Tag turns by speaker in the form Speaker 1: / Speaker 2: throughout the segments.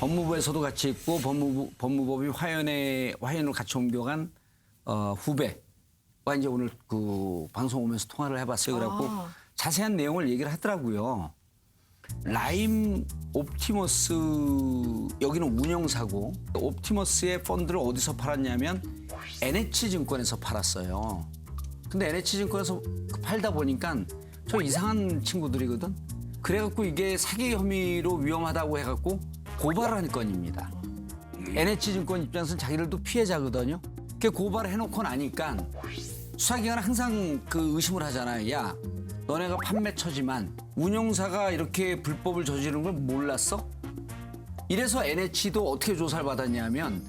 Speaker 1: 법무부에서도 같이 있고 법무법이 화연으로 같이 옮겨간 후배와 이제 오늘 그 방송 오면서 통화를 해봤어요. 그래갖고 자세한 내용을 얘기를 하더라고요. 라임 옵티머스 여기는 운영사고 옵티머스의 펀드를 어디서 팔았냐면 NH증권에서 팔았어요. 근데 NH증권에서 팔다 보니까 저 이상한 친구들이거든. 그래갖고 이게 사기 혐의로 위험하다고 해갖고 고발을 한 건입니다. NH증권 입장에서는 자기들도 피해자거든요. 그 고발을 해놓고 나니까 수사기관은 항상 그 의심을 하잖아요. 야, 너네가 판매처지만 운영사가 이렇게 불법을 저지른 걸 몰랐어? 이래서 NH도 어떻게 조사를 받았냐면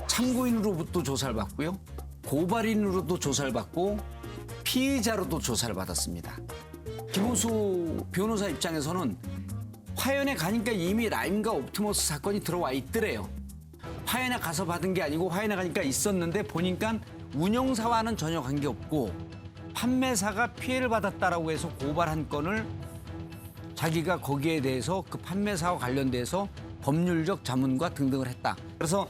Speaker 1: 참고인으로부터 조사를 받고요. 고발인으로도 조사를 받고 피의자로도 조사를 받았습니다. 김호수 변호사 입장에서는 화연에 가니까 이미 라임과 옵티머스 사건이 들어와 있더래요. 화연에 가서 받은 게 아니고 화연에 가니까 있었는데 보니까 운영사와는 전혀 관계없고 판매사가 피해를 받았다라고 해서 고발한 건을 자기가 거기에 대해서 그 판매사와 관련돼서 법률적 자문과 등등을 했다. 그래서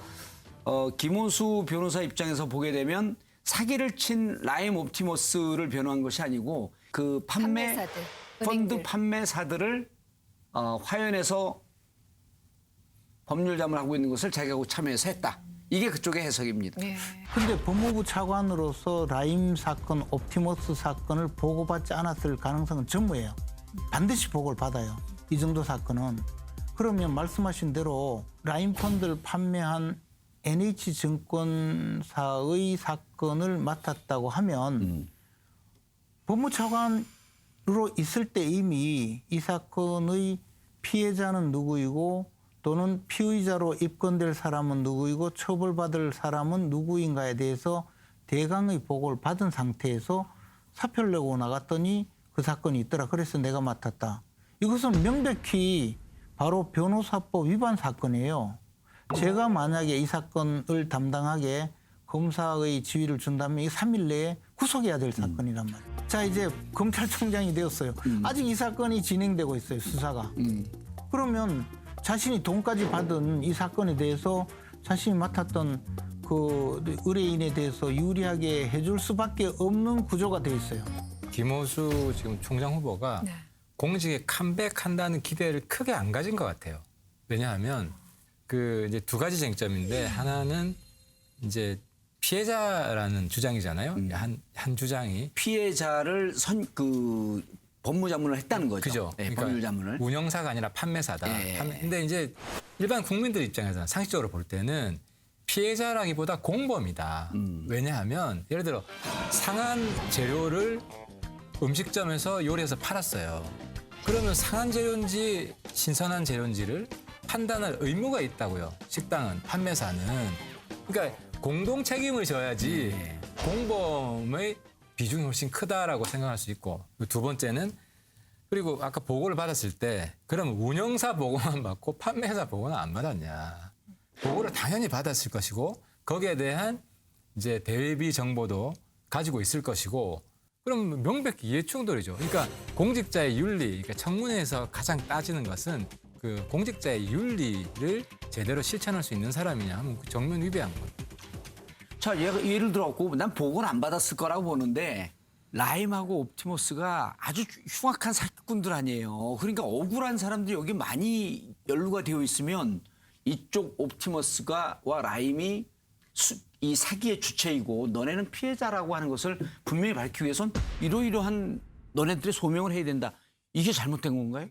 Speaker 1: 김호수 변호사 입장에서 보게 되면 사기를 친 라임 옵티머스를 변호한 것이 아니고 그
Speaker 2: 판매사들,
Speaker 1: 펀드
Speaker 2: 은행들.
Speaker 1: 판매사들을 화연에서 법률 자문을 하고 있는 것을 자기가 참여해서 했다. 이게 그쪽의 해석입니다.
Speaker 2: 네.
Speaker 3: 근데 법무부 차관으로서 라임 사건, 옵티머스 사건을 보고받지 않았을 가능성은 전무해요. 반드시 보고를 받아요. 이 정도 사건은. 그러면 말씀하신 대로 라임 펀드를 판매한 NH증권사의 사건을 맡았다고 하면 법무차관으로 있을 때 이미 이 사건의 피해자는 누구이고 또는 피의자로 입건될 사람은 누구이고 처벌받을 사람은 누구인가에 대해서 대강의 보고를 받은 상태에서 사표를 내고 나갔더니 그 사건이 있더라. 그래서 내가 맡았다. 이것은 명백히 바로 변호사법 위반 사건이에요. 제가 만약에 이 사건을 담당하게 검사의 지휘를 준다면 이 3일 내에 구속해야 될 사건이란 말이에요. 자, 이제 검찰총장이 되었어요. 아직 이 사건이 진행되고 있어요, 수사가. 그러면 자신이 돈까지 받은 이 사건에 대해서 자신이 맡았던 그 의뢰인에 대해서 유리하게 해줄 수밖에 없는 구조가 돼 있어요.
Speaker 4: 김호수 지금 총장 후보가
Speaker 2: 네.
Speaker 4: 공직에 컴백한다는 기대를 크게 안 가진 것 같아요. 왜냐하면 그 이제 두 가지 쟁점인데 하나는 이제 피해자라는 주장이잖아요. 한 주장이
Speaker 1: 피해자를 법무자문을 했다는 거죠.
Speaker 4: 그죠.
Speaker 1: 네,
Speaker 4: 그러니까
Speaker 1: 법률자문을.
Speaker 4: 운영사가 아니라 판매사다.
Speaker 1: 예.
Speaker 4: 근데 이제 일반 국민들 입장에서는 상식적으로 볼 때는 피해자라기보다 공범이다. 왜냐하면 예를 들어 상한 재료를 음식점에서 요리해서 팔았어요. 그러면 상한 재료인지 신선한 재료인지를 판단할 의무가 있다고요. 식당은, 판매사는. 그러니까 공동 책임을 져야지 공범의 비중이 훨씬 크다라고 생각할 수 있고 두 번째는 그리고 아까 보고를 받았을 때 그럼 운영사 보고만 받고 판매사 보고는 안 받았냐. 보고를 당연히 받았을 것이고 거기에 대한 이제 대비 정보도 가지고 있을 것이고 그럼 명백히 이해충돌이죠. 그러니까 공직자의 윤리, 그러니까 청문회에서 가장 따지는 것은 그 공직자의 윤리를 제대로 실천할 수 있는 사람이냐 하면 그 정면 위배한 거예요.
Speaker 1: 자, 예를 들어갖고 난 보고는 안 받았을 거라고 보는데 라임하고 옵티머스가 아주 흉악한 사기꾼들 아니에요. 그러니까 억울한 사람들이 여기 많이 연루가 되어 있으면 이쪽 옵티머스와 라임이 이 사기의 주체이고 너네는 피해자라고 하는 것을 분명히 밝히기 위해선 이러이러한 너네들이 소명을 해야 된다. 이게 잘못된 건가요?